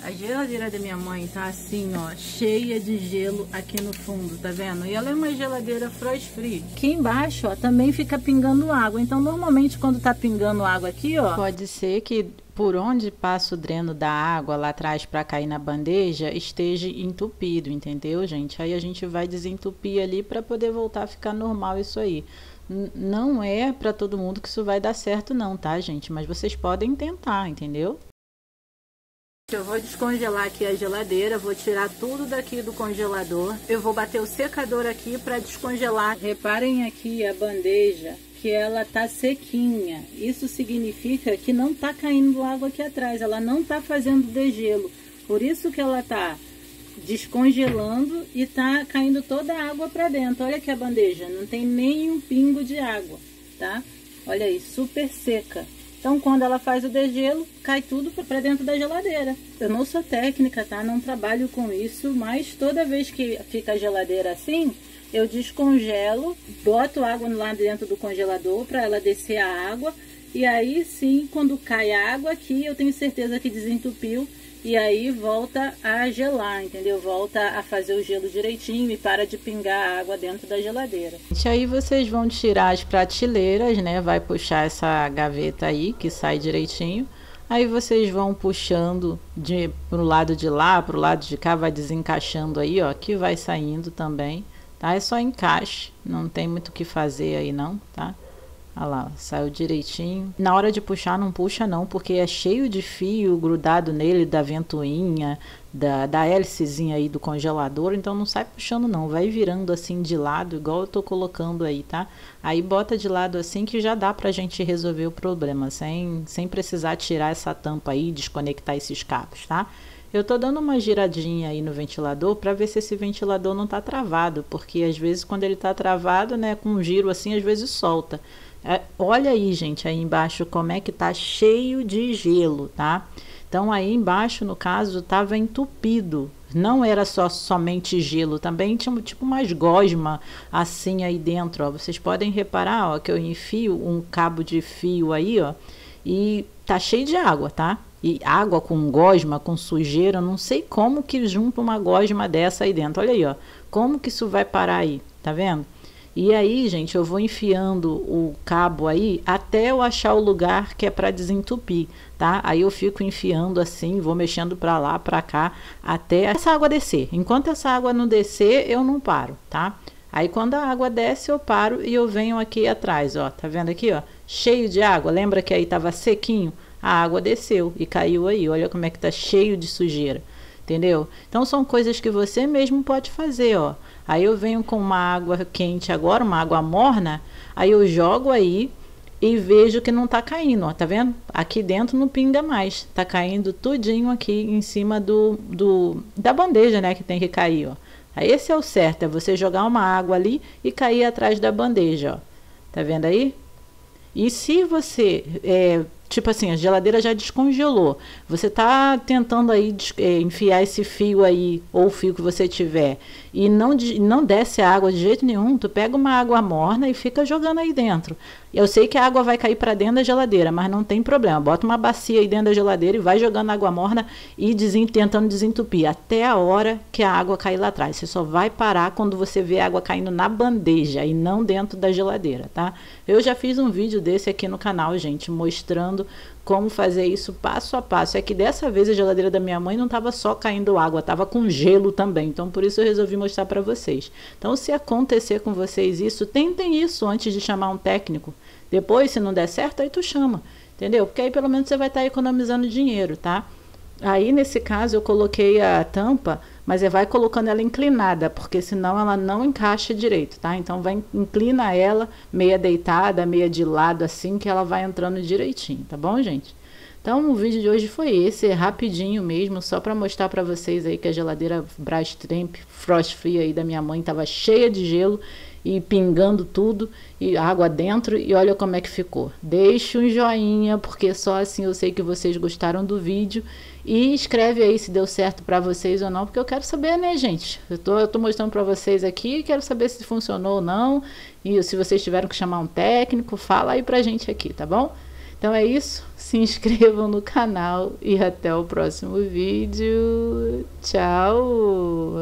A geladeira da minha mãe tá assim, ó, cheia de gelo aqui no fundo, tá vendo? E ela é uma geladeira frost free. Aqui embaixo, ó, também fica pingando água. Então, normalmente, quando tá pingando água aqui, ó, pode ser que por onde passa o dreno da água lá atrás para cair na bandeja esteja entupido, entendeu, gente? Aí a gente vai desentupir ali para poder voltar a ficar normal isso aí. Não é para todo mundo que isso vai dar certo não, tá, gente? Mas vocês podem tentar, entendeu? eu vou descongelar aqui a geladeira, vou tirar tudo daqui do congelador. Eu vou bater o secador aqui para descongelar. Reparem aqui a bandeja, que ela tá sequinha. Isso significa que não tá caindo água aqui atrás, ela não tá fazendo degelo. Por isso que ela tá descongelando e tá caindo toda a água para dentro. Olha aqui a bandeja, não tem nenhum pingo de água, tá? Olha aí, super seca. Então, quando ela faz o degelo, cai tudo para dentro da geladeira. Eu não sou técnica, tá? Não trabalho com isso, mas toda vez que fica a geladeira assim, eu descongelo, boto água lá dentro do congelador para ela descer a água. E aí sim, quando cai a água aqui, eu tenho certeza que desentupiu. E aí volta a gelar, entendeu? Volta a fazer o gelo direitinho e para de pingar água dentro da geladeira. E aí vocês vão tirar as prateleiras, né? Vai puxar essa gaveta aí que sai direitinho. Aí vocês vão puxando pro lado de lá, pro lado de cá, vai desencaixando aí, ó, que vai saindo também, tá? É só encaixe, não tem muito o que fazer aí não, tá? Olha lá, saiu direitinho. Na hora de puxar, não puxa não, porque é cheio de fio grudado nele, da ventoinha, da hélicezinha aí do congelador, então não sai puxando não, vai virando assim de lado, igual eu tô colocando aí, tá? Aí bota de lado assim que já dá pra gente resolver o problema, sem precisar tirar essa tampa aí, desconectar esses cabos, tá? Eu tô dando uma giradinha aí no ventilador para ver se esse ventilador não tá travado, porque às vezes quando ele tá travado, né, com um giro assim, às vezes solta. Olha aí, gente, aí embaixo como é que tá cheio de gelo, tá? Então aí embaixo, no caso, tava entupido. Não era somente gelo, também tinha tipo umas gosma assim aí dentro, ó. Vocês podem reparar, ó, que eu enfio um cabo de fio aí, ó, e tá cheio de água, tá? E água com gosma, com sujeira, não sei como que junta uma gosma dessa aí dentro. Olha aí, ó, como que isso vai parar aí, tá vendo? E aí, gente, eu vou enfiando o cabo aí até eu achar o lugar que é para desentupir, tá? Aí eu fico enfiando assim, vou mexendo para lá, para cá, até essa água descer. Enquanto essa água não descer, eu não paro, tá? Aí quando a água desce, eu paro e eu venho aqui atrás, ó. Tá vendo aqui, ó? Cheio de água. Lembra que aí tava sequinho? A água desceu e caiu aí. Olha como é que tá cheio de sujeira. Entendeu? Então são coisas que você mesmo pode fazer, ó. Aí eu venho com uma água quente agora, uma água morna, aí eu jogo aí e vejo que não tá caindo, ó, tá vendo? Aqui dentro não pinga mais, tá caindo tudinho aqui em cima da bandeja, né, que tem que cair, ó. Aí esse é o certo, é você jogar uma água ali e cair atrás da bandeja, ó. Tá vendo aí? E se você, tipo assim, a geladeira já descongelou, você tá tentando aí enfiar esse fio aí, ou o fio que você tiver, e não desce a água de jeito nenhum, tu pega uma água morna e fica jogando aí dentro. Eu sei que a água vai cair para dentro da geladeira, mas não tem problema, bota uma bacia aí dentro da geladeira e vai jogando água morna e tentando desentupir, até a hora que a água cair lá atrás. Você só vai parar quando você vê a água caindo na bandeja e não dentro da geladeira, tá? Eu já fiz um vídeo desse aqui no canal, gente, mostrando como fazer isso passo a passo. É que dessa vez a geladeira da minha mãe não estava só caindo água, estava com gelo também. Então por isso eu resolvi mostrar para vocês. Então se acontecer com vocês isso, tentem isso antes de chamar um técnico. Depois, se não der certo, aí tu chama, entendeu? Porque aí pelo menos você vai estar economizando dinheiro, tá? Aí nesse caso eu coloquei a tampa, mas vai colocando ela inclinada, porque senão ela não encaixa direito, tá? Então inclina ela meia deitada, meia de lado assim, que ela vai entrando direitinho, tá bom, gente? Então o vídeo de hoje foi esse, rapidinho mesmo, só para mostrar para vocês aí que a geladeira Brastemp Frost Free aí da minha mãe estava cheia de gelo e pingando tudo e água dentro, e olha como é que ficou. Deixe um joinha, porque só assim eu sei que vocês gostaram do vídeo, e escreve aí se deu certo para vocês ou não, porque eu quero saber, né, gente? Eu tô mostrando para vocês aqui, quero saber se funcionou ou não, e se vocês tiveram que chamar um técnico, fala aí pra gente aqui, tá bom? Então é isso, se inscrevam no canal e até o próximo vídeo. Tchau!